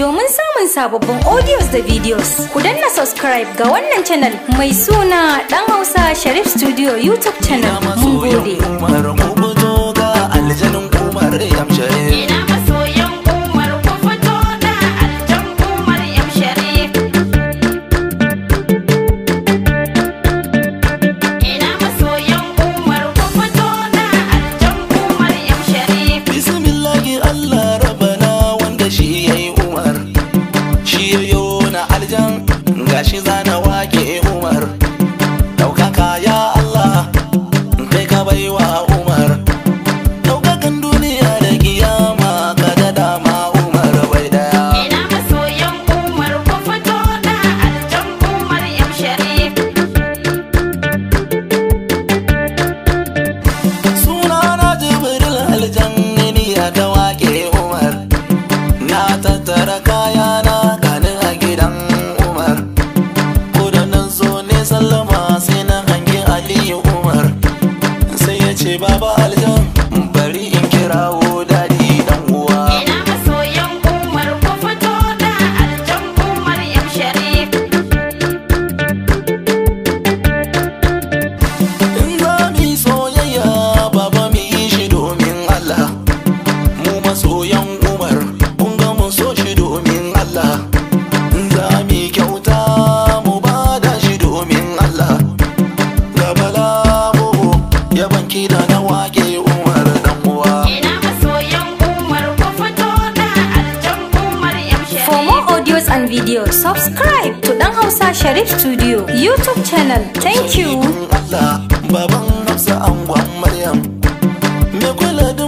Domin samun sababbin audios da videos, ku danna subscribe ga wannan channel mai suna Dan Hausa Shareef Studio YouTube channel. Mun gode. Umar ku fito ga aljanin Umar yam Shareef. Ina masoyan Umar ku fito da aljan Umar yam Shareef. Ina masoyan Umar ku fito da aljan Umar yam Shareef. Bismillahi Allah rabbana wanda shi yayi Umar, shi yayo na aljan gashi zana wake Umar. Daukaka ya Allah kai ka baiwa Umar, daukakan duniya da kiyama ka da dama Umar bai daya. Ina masoyan Umar ku fito da aljan Umar yam Shareef. Sunana Jibril aljanni ya ta wake Umar, na tattara kayana gani a gidan Umar. Ko da nan zo ne sallama sai na hangi Aliyu Umar, sai ya ce baba aljan bari in kirawo dadi dan uwa. Ina masoyan Umar ku fito da aljan Umar yam Shareef. In za mu yi soyayya baba mu yi shi domin Allah, mu masoyan Umar kun ga mun so shi domin Allah. In za mu yi kyauta mu bada shi domin Allah. Gabala mu ya banki da na wake Umar dan uwa. Ina masoyan Umar ku fito da aljan Umar yam Shareef. For more audios and videos, subscribe to Dan Hausa Shareef Studio YouTube channel. Thank you. Allah baban Hafsa angon Maryam, me kula da